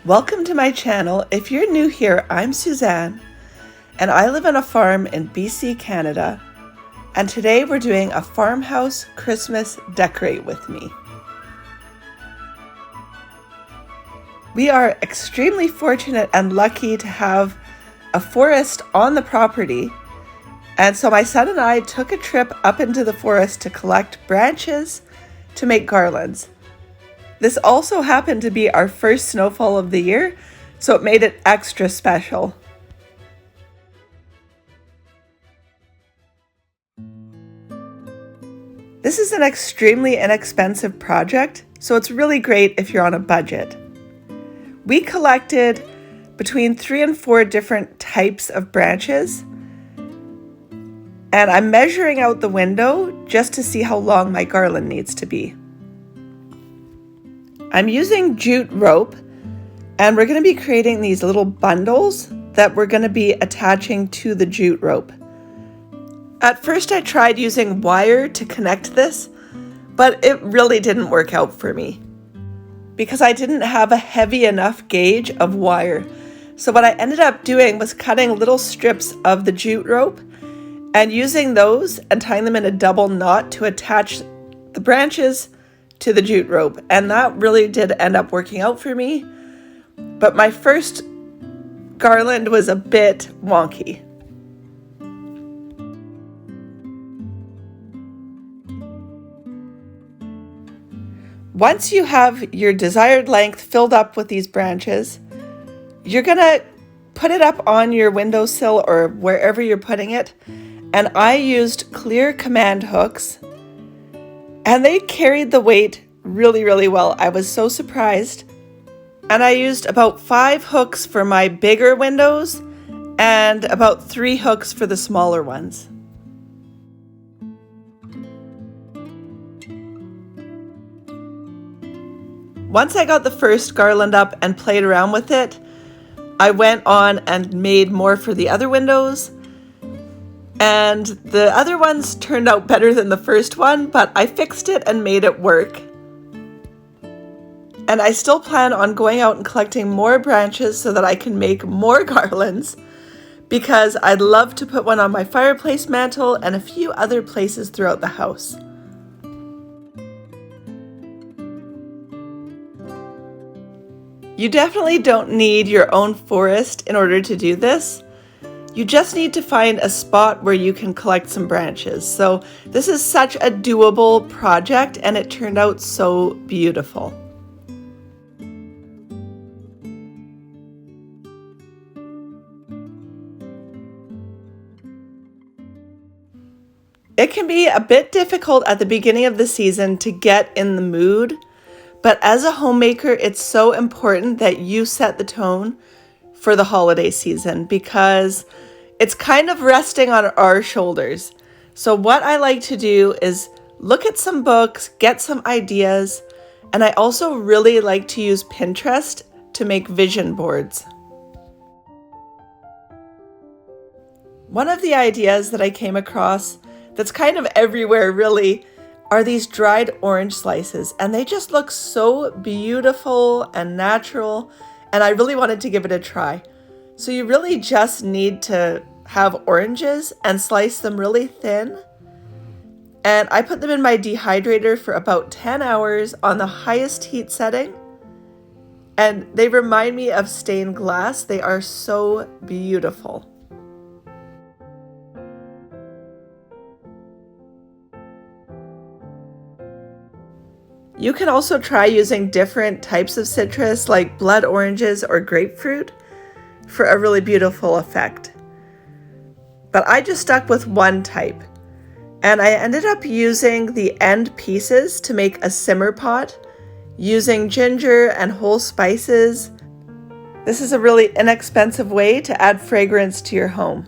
Welcome to my channel. If you're new here, I'm Suzanne, and I live on a farm in BC, Canada, and today we're doing a Farmhouse Christmas Decorate with me. We are extremely fortunate and lucky to have a forest on the property, and so my son and I took a trip up into the forest to collect branches to make garlands. This also happened to be our first snowfall of the year, so it made it extra special. This is an extremely inexpensive project, so it's really great if you're on a budget. We collected between 3 and 4 different types of branches, and I'm measuring out the window just to see how long my garland needs to be. I'm using jute rope, and we're going to be creating these little bundles that we're going to be attaching to the jute rope. At first I tried using wire to connect this, but it really didn't work out for me because I didn't have a heavy enough gauge of wire. So what I ended up doing was cutting little strips of the jute rope and using those and tying them in a double knot to attach the branches to the jute rope, and that really did end up working out for me, but my first garland was a bit wonky. Once you have your desired length filled up with these branches, you're gonna put it up on your windowsill or wherever you're putting it, and I used clear command hooks. And they carried the weight really well. I was so surprised. And I used about 5 hooks for my bigger windows and about 3 hooks for the smaller ones. Once I got the first garland up and played around with it, I went on and made more for the other windows. And the other ones turned out better than the first one, but I fixed it and made it work. And I still plan on going out and collecting more branches so that I can make more garlands, because I'd love to put one on my fireplace mantle and a few other places throughout the house. You definitely don't need your own forest in order to do this. You just need to find a spot where you can collect some branches. So this is such a doable project, and it turned out so beautiful. It can be a bit difficult at the beginning of the season to get in the mood, but as a homemaker, it's so important that you set the tone for the holiday season, because it's kind of resting on our shoulders. So what I like to do is look at some books, get some ideas, and I also really like to use Pinterest to make vision boards. One of the ideas that I came across that's kind of everywhere really are these dried orange slices, and they just look so beautiful and natural, and I really wanted to give it a try. So you really just need to have oranges and slice them really thin. And I put them in my dehydrator for about 10 hours on the highest heat setting. And they remind me of stained glass. They are so beautiful. You can also try using different types of citrus like blood oranges or grapefruit for a really beautiful effect. But I just stuck with one type, and I ended up using the end pieces to make a simmer pot using ginger and whole spices. This is a really inexpensive way to add fragrance to your home.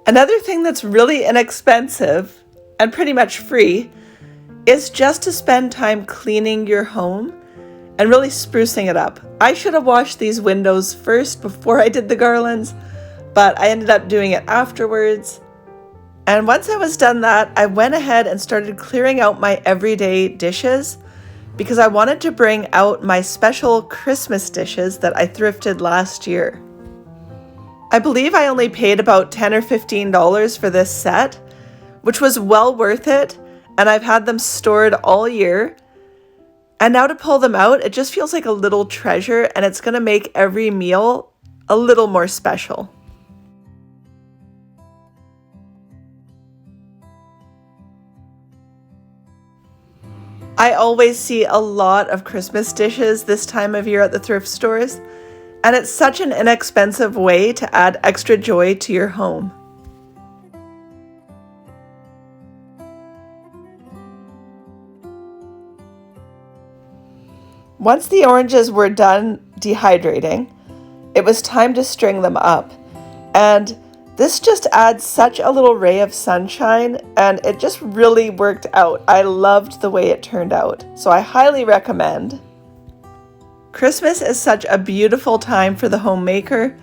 Another thing that's really inexpensive and pretty much free is just to spend time cleaning your home and really sprucing it up. I should have washed these windows first before I did the garlands, but I ended up doing it afterwards. And once I was done that, I went ahead and started clearing out my everyday dishes because I wanted to bring out my special Christmas dishes that I thrifted last year. I believe I only paid about $10 or $15 for this set, which was well worth it, and I've had them stored all year. And now to pull them out, it just feels like a little treasure, and it's going to make every meal a little more special. I always see a lot of Christmas dishes this time of year at the thrift stores, and it's such an inexpensive way to add extra joy to your home. Once the oranges were done dehydrating, it was time to string them up. And this just adds such a little ray of sunshine, and it just really worked out. I loved the way it turned out, so I highly recommend. Christmas is such a beautiful time for the homemaker,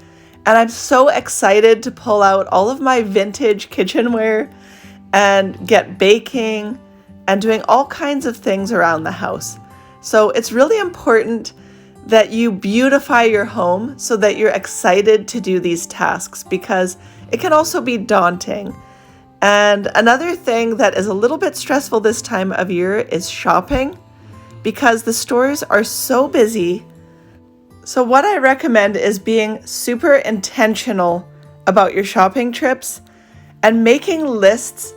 and I'm so excited to pull out all of my vintage kitchenware and get baking and doing all kinds of things around the house. So it's really important that you beautify your home so that you're excited to do these tasks, because it can also be daunting. And another thing that is a little bit stressful this time of year is shopping, because the stores are so busy. So what I recommend is being super intentional about your shopping trips and making lists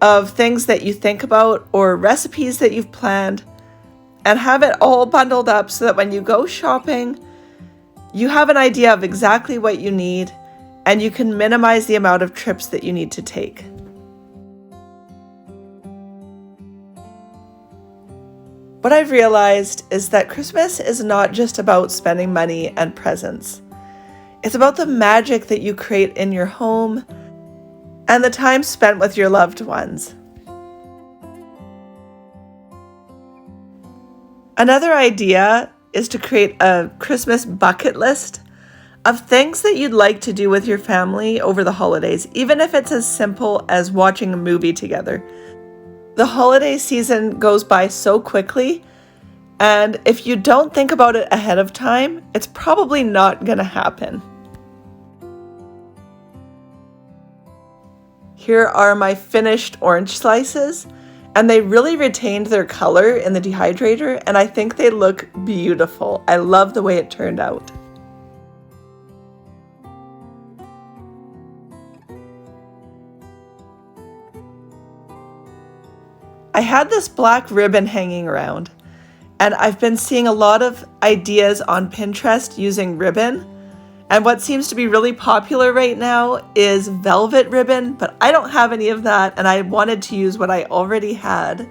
of things that you think about or recipes that you've planned, and have it all bundled up so that when you go shopping, you have an idea of exactly what you need and you can minimize the amount of trips that you need to take. What I've realized is that Christmas is not just about spending money and presents. It's about the magic that you create in your home and the time spent with your loved ones. Another idea is to create a Christmas bucket list of things that you'd like to do with your family over the holidays, even if it's as simple as watching a movie together. The holiday season goes by so quickly, and if you don't think about it ahead of time, it's probably not going to happen. Here are my finished orange slices. And they really retained their color in the dehydrator, and I think they look beautiful. I love the way it turned out. I had this black ribbon hanging around, and I've been seeing a lot of ideas on Pinterest using ribbon. And what seems to be really popular right now is velvet ribbon, but I don't have any of that, and I wanted to use what I already had.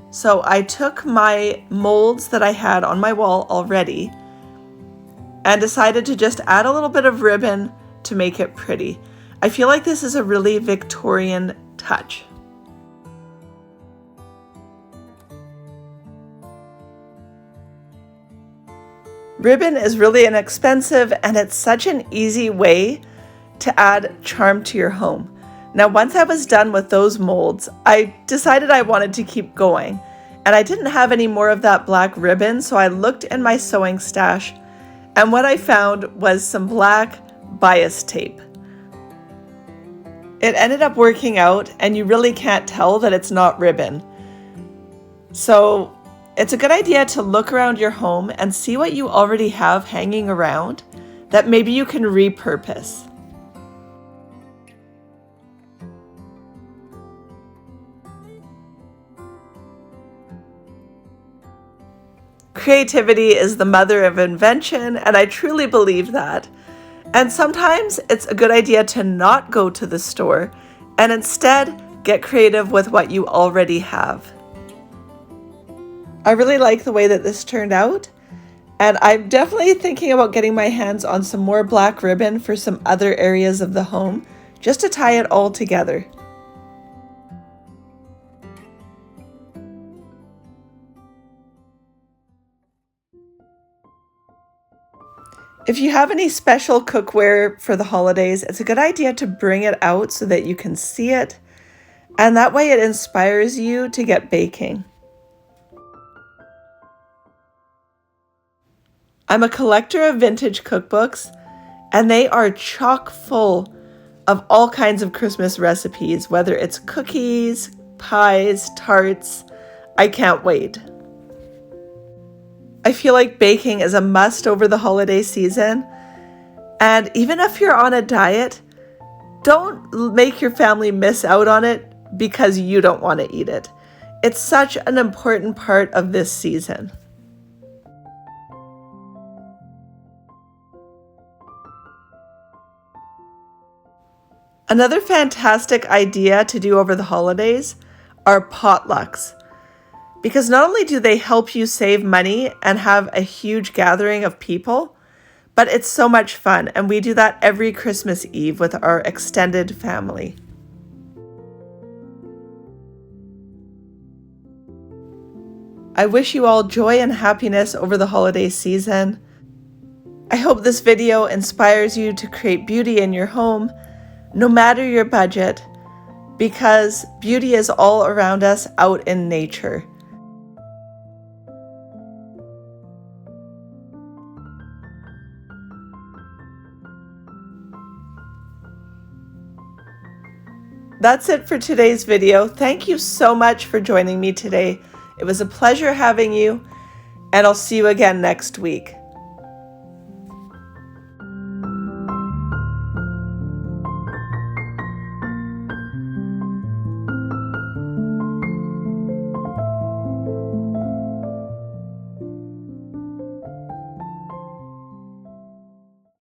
So I took my molds that I had on my wall already and decided to just add a little bit of ribbon to make it pretty. I feel like this is a really Victorian touch. Ribbon is really inexpensive, and it's such an easy way to add charm to your home. Now, once I was done with those molds, I decided I wanted to keep going, and I didn't have any more of that black ribbon, so I looked in my sewing stash, and what I found was some black bias tape. It ended up working out, and you really can't tell that it's not ribbon. So it's a good idea to look around your home and see what you already have hanging around that maybe you can repurpose. Creativity is the mother of invention, and I truly believe that. And sometimes it's a good idea to not go to the store and instead get creative with what you already have. I really like the way that this turned out, and I'm definitely thinking about getting my hands on some more black ribbon for some other areas of the home, just to tie it all together. If you have any special cookware for the holidays, it's a good idea to bring it out so that you can see it, and that way it inspires you to get baking. I'm a collector of vintage cookbooks, and they are chock full of all kinds of Christmas recipes, whether it's cookies, pies, tarts. I can't wait. I feel like baking is a must over the holiday season, and even if you're on a diet, don't make your family miss out on it because you don't want to eat it. It's such an important part of this season. Another fantastic idea to do over the holidays are potlucks, because not only do they help you save money and have a huge gathering of people, but it's so much fun, and we do that every Christmas Eve with our extended family. I wish you all joy and happiness over the holiday season. I hope this video inspires you to create beauty in your home, no matter your budget, because beauty is all around us out in nature. That's it for today's video. Thank you so much for joining me today. It was a pleasure having you, and I'll see you again next week.